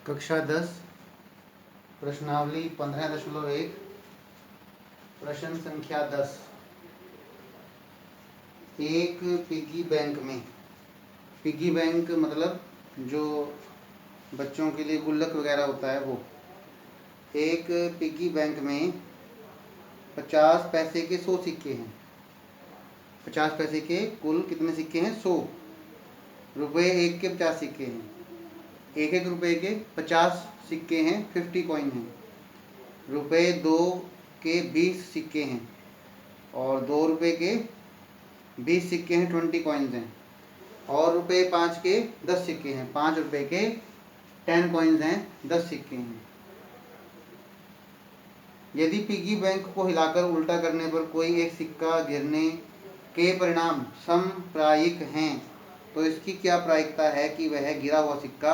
कक्षा 10 प्रश्नावली 15.1 प्रश्न संख्या 10। एक पिगी बैंक में, पिगी बैंक मतलब जो बच्चों के लिए गुल्लक वगैरह होता है वो, एक पिगी बैंक में 50 पैसे के 100 सिक्के हैं। 50 पैसे के कुल कितने सिक्के हैं? 100। रुपये एक के 50 सिक्के हैं। एक एक रुपये के 50 सिक्के हैं, 50 कॉइन हैं। रुपये 2 के 20 सिक्के हैं और 2 रुपये के 20 सिक्के हैं, 20 कॉइन्स हैं। और रुपये 5 के 10 सिक्के हैं, 5 रुपये के 10 कॉइन्स हैं, 10 सिक्के हैं। यदि पिगी बैंक को हिलाकर उल्टा करने पर कोई एक सिक्का गिरने के परिणाम समप्रायिक हैं तो इसकी क्या प्रायिकता है कि वह गिरा हुआ सिक्का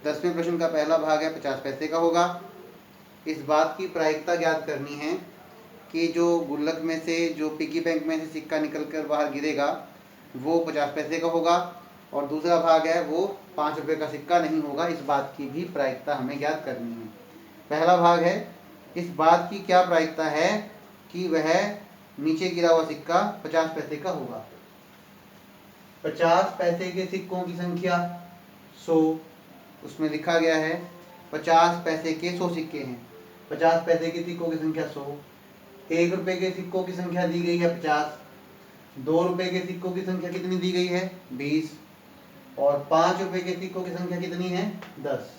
10वें प्रश्न का पहला भाग है 50 पैसे का होगा। इस बात की प्रायिकता ज्ञात करनी है कि जो गुल्लक में से, जो पिगी बैंक में से सिक्का निकलकर बाहर गिरेगा वो 50 पैसे का होगा और दूसरा भाग है वो 5 रुपये का सिक्का नहीं होगा। इस बात की भी प्रायिकता हमें ज्ञात करनी है। पहला भाग है, इस बात की क्या प्रायिकता है कि वह नीचे गिरा हुआ सिक्का 50 पैसे का होगा। 50 पैसे के सिक्कों की संख्या 100, उसमें लिखा गया है 50 पैसे के 100 सिक्के हैं। 50 पैसे के सिक्कों की संख्या 100। 1 रुपये के सिक्कों की संख्या दी गई है 50। 2 रुपये के सिक्कों की संख्या कितनी दी गई है? 20। और 5 रुपये के सिक्कों की संख्या कितनी है? 10।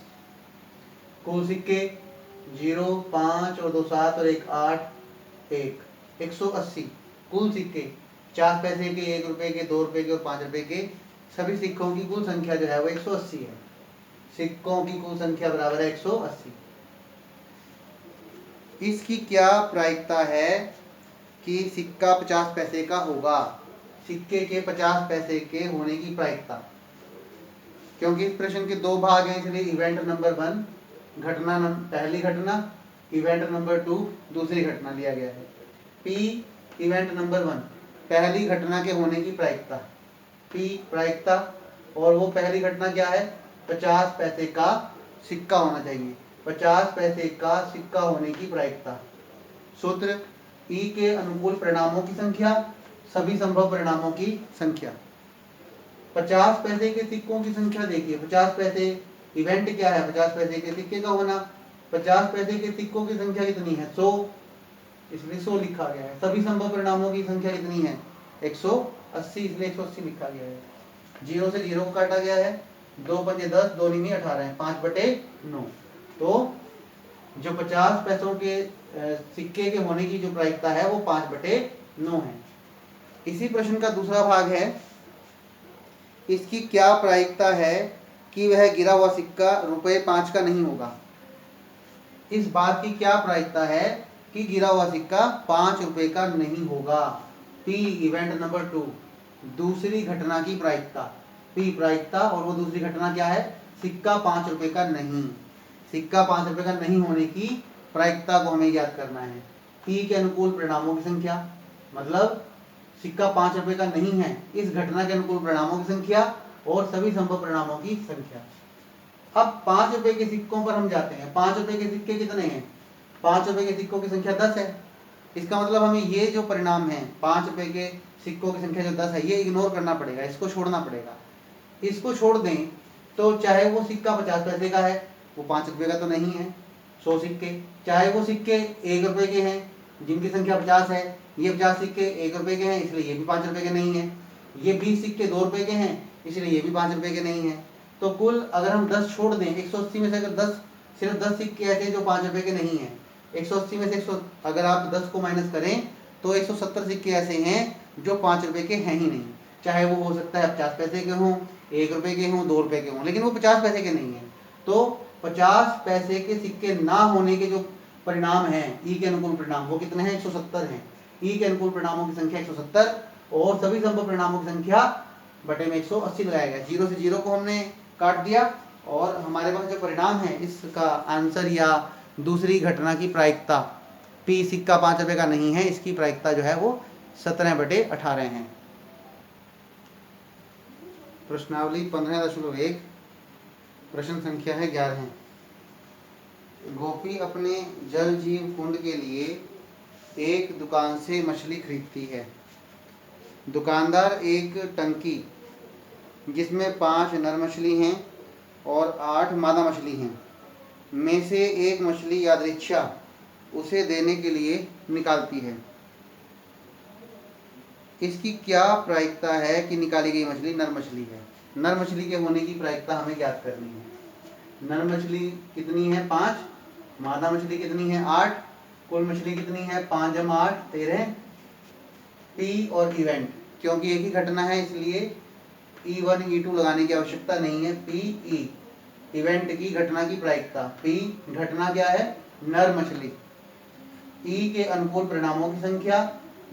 कुल सिक्के 0, 5 और 2 7 और 1 8, 180। कुल सिक्के 50 पैसे के, 1 रुपये के, 2 रुपये के और 5 रुपये के सभी सिक्कों की कुल संख्या जो है वो 180 है। सिक्कों की कुल संख्या बराबर है 180। इसकी क्या प्रायिकता है कि सिक्का 50 पैसे का होगा? सिक्के के 50 पैसे के होने की प्रायिकता, क्योंकि इस प्रश्न के 2 भाग हैं इसलिए इवेंट नंबर 1 घटना पहली घटना, इवेंट नंबर 2 दूसरी घटना लिया गया है। पी इवेंट नंबर 1 पहली घटना के होने की प्रायिकता, पी प्रायिकता, और वो पहली घटना क्या है? 50 पैसे का सिक्का होना चाहिए। 50 पैसे का सिक्का होने की प्रायिकता। सूत्र ई के अनुकूल परिणामों की संख्या, सभी संभव परिणामों की संख्या। 50 पैसे के सिक्कों की संख्या देखिए, 50 पैसे इवेंट क्या है? 50 पैसे के सिक्के का होना। 50 पैसे के सिक्कों की संख्या कितनी है? 100, इसलिए 100 लिखा गया है। सभी संभव परिणामों की संख्या कितनी है? 180, इसलिए 180 लिखा गया है। 0 से 0 को काटा गया है, 2 पंजे 10, 2 नीनी 18 है, 5/9। तो जो 50 पैसों के सिक्के के होने की जो प्रायिकता है वो 5/9 है। इसी प्रश्न का दूसरा भाग है, इसकी क्या प्रायिकता है कि वह गिरा हुआ सिक्का रुपये 5 का नहीं होगा। इस बात की क्या प्रायिकता है कि गिरा हुआ सिक्का 5 रुपये का नहीं होगा। पी इवेंट नंबर 2 दूसरी घटना की प्रायिकता, पी प्रायिकता, और वो दूसरी घटना क्या है? सिक्का 5 रुपये का नहीं। सिक्का 5 रुपये का नहीं होने की प्रायिकता को हमें ज्ञात करना है। पी के अनुकूल परिणामों की संख्या, मतलब सिक्का 5 रुपये का नहीं है, इस घटना के अनुकूल परिणामों की संख्या और सभी संभव परिणामों की संख्या। अब 5 रुपये के सिक्कों पर हम जाते हैं। 5 रुपये के सिक्के कितने हैं? 5 रुपये के सिक्कों की संख्या 10 है। इसका मतलब हमें ये जो परिणाम है 5 रुपये के सिक्कों की संख्या जो 10 है ये इग्नोर करना पड़ेगा, इसको छोड़ना पड़ेगा। इसको छोड़ दें तो चाहे वो सिक्का 50 पैसे का है, वो 5 रुपये का तो नहीं है। 100 सिक्के, चाहे वो सिक्के 1 रुपये के हैं जिनकी संख्या 50 है, ये 50 सिक्के 1 रुपये के हैं इसलिए ये भी 5 रुपये के नहीं है। ये 20 सिक्के 2 रुपये के हैं इसलिए ये भी 5 रुपये के नहीं है। तो कुल अगर हम 10 छोड़ दें, 180 में से अगर 10, सिर्फ 10 सिक्के ऐसे जो 5 रुपये के नहीं है, 180 में से अगर आप 10 को माइनस करें तो 170 सिक्के ऐसे हैं जो 5 रुपये के हैं ही नहीं। चाहे वो हो सकता है 50 पैसे के हों, 1 रुपये के हों, 2 रुपये के हों, लेकिन वो 50 पैसे के नहीं हैं। तो 50 पैसे के सिक्के ना होने के जो परिणाम हैं, ई के अनुकूल परिणाम, वो कितने हैं? 170 हैं। ई के अनुकूल परिणामों की संख्या 170 और सभी संभव परिणामों की संख्या बटे में 180 लगाया गया। 0 से 0 को हमने काट दिया और हमारे पास जो परिणाम है इसका आंसर या दूसरी घटना की प्रायिकता, पी सिक्का 5 रुपये का नहीं है, इसकी प्रायिकता जो है वो 17/18 है। प्रश्नावली 15.1 प्रश्न संख्या है 11। गोपी अपने जल जीव कुंड के लिए एक दुकान से मछली खरीदती है। दुकानदार एक टंकी जिसमें 5 नर मछली हैं और 8 मादा मछली हैं में से एक मछली यादृच्छा उसे देने के लिए निकालती है। इसकी क्या प्रायिकता है कि निकाली गई मछली नर मछली है। नर मछली के होने की प्रायिकता हमें ज्ञात करनी है। नर मछली कितनी है 5, मादा मछली कितनी है 8, कुल मछली कितनी है 5 जमा 8 13। पी और इवेंट, क्योंकि एक ही घटना है इसलिए E1 E2 लगाने की आवश्यकता नहीं है। पी ई इवेंट की घटना की प्रायिकता। पी घटना क्या है नर मछली। ई के अनुकूल परिणामों की संख्या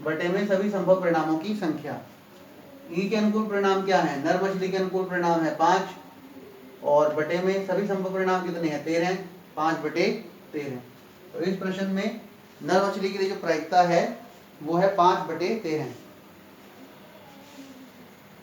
बटे में सभी संभव परिणामों की संख्या। ई के अनुकूल परिणाम क्या है, नर मछली के अनुकूल परिणाम है 5 और बटे में सभी संभव परिणाम कितने हैं 13, 5 बटे 13। तो इस प्रश्न में नर मछली के लिए जो प्रायिकता है वो है 5 बटे 13।